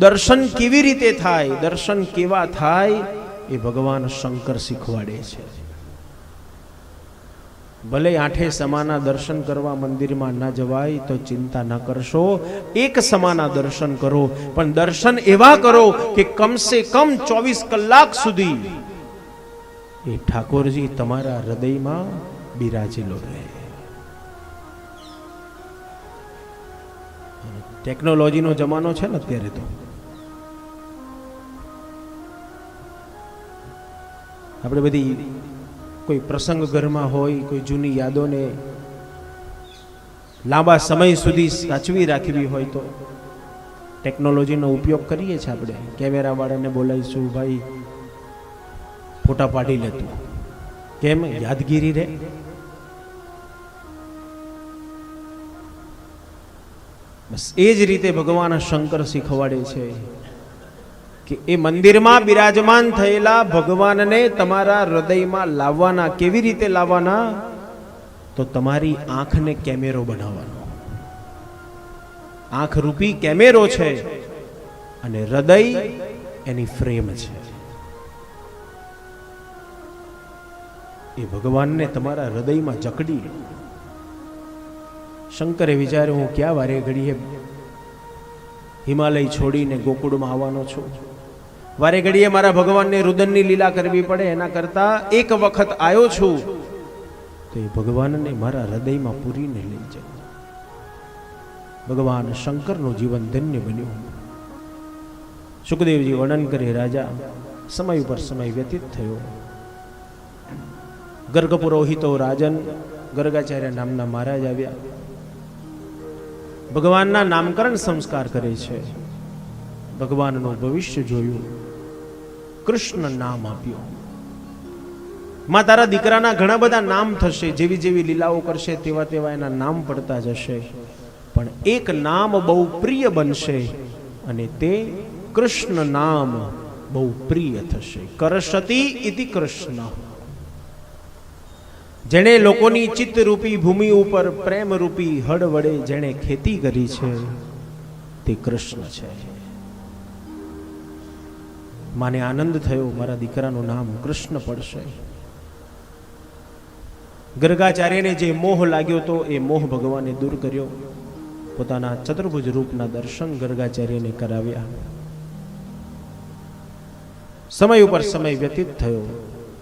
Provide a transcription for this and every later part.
દર્શન કેવી રીતે થાય, દર્શન કેવા થાય એ ભગવાન શંકર શીખવાડે છે. ભલે આઠે સમાના દર્શન કરવા મંદિરમાં ના જવાય તો ચિંતા ના કરશો, એક સમાના દર્શન કરો, પણ દર્શન એવા કરો કે કમસે કમ 24 કલાક સુધી એ ઠાકોરજી તમારા હૃદયમાં બિરાજેલો રહે. ટેકનોલોજીનો જમાનો છે ને અત્યારે, તો આપણે બધી કોઈ પ્રસંગ ઘરમાં હોય, કોઈ જૂની યાદોને લાંબા સમય સુધી સાચવી રાખવી હોય તો ટેકનોલોજીનો ઉપયોગ કરીએ છીએ. આપણે કેમેરાવાળાને બોલાવીશું, ભાઈ ફોટા પાડી લેતું, કેમ? યાદગીરી રહે. બસ એ જ રીતે ભગવાન શંકર શીખવાડે છે કે એ મંદિરમાં બિરાજમાન થયેલા ભગવાનને તમારા હૃદયમાં લાવવાના. કેવી રીતે લાવવાના? તો તમારી આંખને કેમેરો બનાવવાનો. આંખ રૂપી કેમેરો છે અને હૃદય એની ફ્રેમ છે. એ ભગવાનને તમારા હૃદયમાં જકડી લો. શંકરે વિચાર્યું, હું ક્યાં વારે ઘડીએ હિમાલય છોડીને ગોકુળમાં આવવાનો છું, વારે ઘડીએ મારા ભગવાનને રુદનની લીલા કરવી પડે, એના કરતા એક વખત આવ્યો છું તો એ ભગવાનને મારા હૃદયમાં પૂરીને લઈ જાઉં. ભગવાન શંકરનું જીવન ધન્ય બન્યું. સુખદેવજી વર્ણન કરે, રાજા સમય ઉપર સમય વ્યતીત થયો. ગર્ગ પુરોહિતો રાજન ગર્ગાચાર્ય નામના મહારાજ આવ્યા. ભગવાનના નામકરણ સંસ્કાર કરે છે. ભગવાનનું ભવિષ્ય જોયું, કૃષ્ણ નામ આપ્યું. માં તારા દીકરાના ઘણા બધા નામ થશે, જેવી જેવી લીલાઓ કરશે તેવા તેવા એના નામ પડતા જશે, પણ એક નામ બહુ પ્રિય બનશે અને તે કૃષ્ણ નામ બહુ પ્રિય થશે. કરશતી ઇતિ કૃષ્ણ. જેણે લોકોની ચિત્તરૂપી ભૂમિ ઉપર પ્રેમરૂપી હળ વડે જેણે ખેતી કરી છે તે કૃષ્ણ છે. માને આનંદ થયો, મારા દીકરાનું નામ કૃષ્ણ પડશે. ગર્ગાચાર્યને જે મોહ લાગ્યો તો એ મોહ ભગવાને દૂર કર્યો. પોતાના ચતુર્ભુજ રૂપના દર્શન ગર્ગાચાર્યને કરાવ્યા. સમય ઉપર સમય વ્યતીત થયો.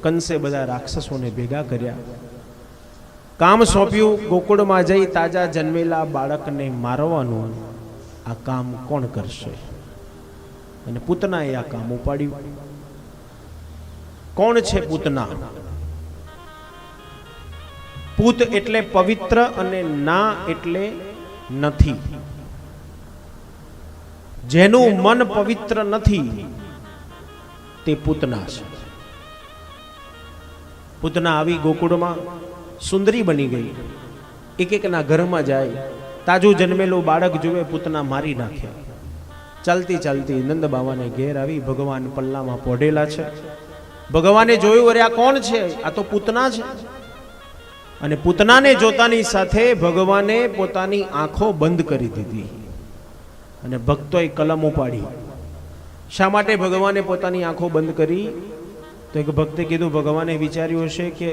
કંસે બધા રાક્ષસોને ભેગા કર્યા. કામ સોંપ્યું, ગોકુળમાં જઈ તાજા જન્મેલા બાળકને મારવાનું. આ કામ કોણ કરશે? અને પૂતનાએ આ કામ ઉપાડ્યું. કોણ છે પૂતના? પૂત એટલે પવિત્ર અને ના એટલે નથી. જેનું મન પવિત્ર નથી તે પૂતના છે. પૂતના આવી ગોકુળમાં સુંદરી બની ગઈ. એક એકના ઘરમાં જાય, તાજું જન્મેલું બાળક જુએ, પૂતના મારી નાખે. ચાલતી ચાલતી નંદ બાવાને ઘેર આવી. ભગવાન પલ્લામાં પોઢેલા છે. ભગવાને જોયું, અરે આ કોણ છે? આ તો પૂતના છે. અને પૂતનાને જોતાની સાથે ભગવાને પોતાની આંખો બંધ કરી દીધી અને ભક્તોએ કલમ ઉપાડી. શા માટે ભગવાને પોતાની આંખો બંધ કરી? તો એક ભક્તે કીધું, ભગવાને વિચાર્યું હશે કે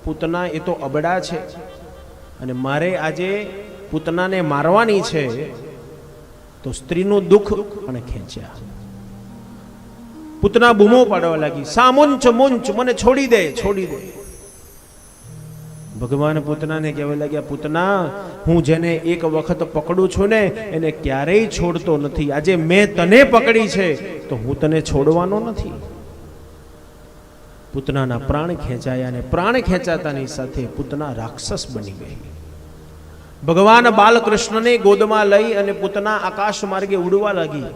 પૂતના એ તો અબડા છે અને મારે આજે પૂતનાને મારવાની છે, તો સ્ત્રીનું દુઃખ અને ખેંચ્યા. પૂતના બૂમો પાડવા લાગી, સામુંચ મુંચ, મને છોડી દે, છોડી દે. ભગવાન પૂતનાને કહેવા લાગ્યા, પૂતના, હું જેને એક વખત પકડું છું ને એને ક્યારેય છોડતો નથી. આજે મેં તને પકડી છે તો હું તને છોડવાનો નથી. પૂતનાના પ્રાણ ખેંચાયા અને પ્રાણ ખેંચાતાની સાથે પૂતના રાક્ષસ બની ગઈ. ભગવાન બાલકૃષ્ણને ગોદમાં લઈ અને પૂતના આકાશ માર્ગે ઉડવા લાગી.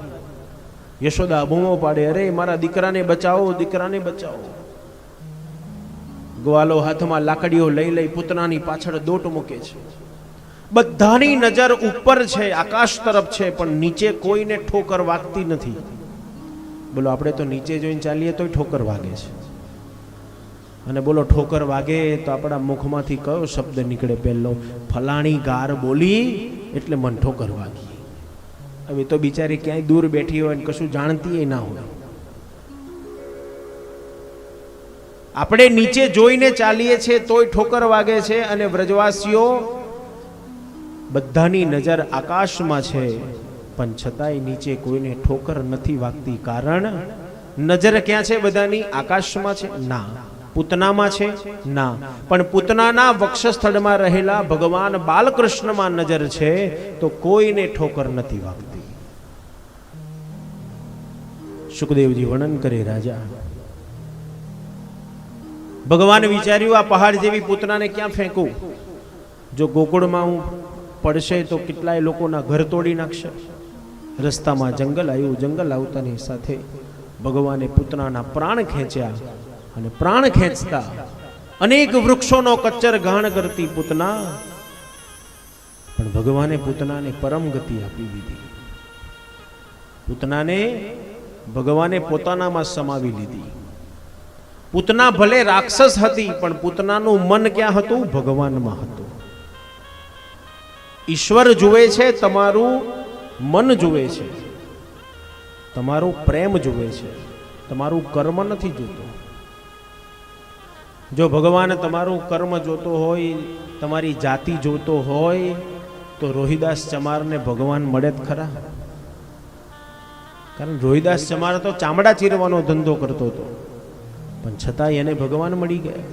યશોદા બૂમો પાડે, અરે મારા દીકરાને બચાવો, દીકરાને બચાવો. ગ્વાલો હાથમાં લાકડીઓ લઈ લઈ પૂતનાની પાછળ દોટ મૂકે છે. બધાની નજર ઉપર છે, આકાશ તરફ છે, પણ નીચે કોઈને ઠોકર વાગતી નથી. બોલો, આપણે તો નીચે જોઈને ચાલીએ તોય ઠોકર વાગે છે. અને બોલો, ઠોકર વાગે તો આપણા મુખમાંથી કયો શબ્દ નીકળે? પહેલો, ફલાણી ગાર બોલી એટલે મન ઠોકર વાગી. હવે તો બિચારી ક્યાંય દૂર બેઠી હોય ને કશું જાણતી ના હોય. આપણે નીચે જોઈને ચાલીએ છીએ તોય ઠોકર વાગે છે, અને વ્રજવાસીઓ બધાની નજર આકાશમાં છે, પણ છતાંય નીચે કોઈને ઠોકર નથી વાગતી. કારણ નજર ક્યાં છે બધાની? આકાશમાં છે? ના. પૂતનામાં છે? ના. પણ પૂતનાના વક્ષસ્થળમાં રહેલા ભગવાન બાલકૃષ્ણમાં નજર છે, તો કોઈને ઠોકર નથી વાગતી. સુખદેવજી વર્ણન કરે, રાજા ભગવાન વિચાર્યું આ પહાડ જેવી પૂતનાને ક્યાં ફેંકું? જો ગોકુળમાં હું પડશે તો કેટલાય લોકોના ઘર તોડી નાખશે. રસ્તામાં જંગલ આવ્યું. જંગલ આવતાની સાથે ભગવાને પૂતનાના પ્રાણ ખેંચ્યા, અને પ્રાણ ખેંચતા અનેક વૃક્ષોનો કચ્ચર ઘાણ કરતી પૂતના, પણ ભગવાને પૂતનાને પરમ ગતિ આપી દીધી. પૂતનાને ભગવાને પોતાનામાં સમાવી લીધી. પૂતના ભલે રાક્ષસ હતી, પણ પૂતનાનું મન ક્યાં હતું? ભગવાનમાં હતું. ઈશ્વર જુએ છે, તમારું મન જુએ છે, તમારો પ્રેમ જુએ છે, તમારું કર્મ નથી જોતો. જો ભગવાન તમારું કર્મ જોતો હોય, તમારી જાતિ જોતો હોય, તો રોહિદાસ ચમારને ભગવાન મળે જ ખરા. કારણ રોહિદાસ ચમાર તો ચામડા ચીરવાનો ધંધો કરતો હતો, પણ છતાં એને ભગવાન મળી ગયા.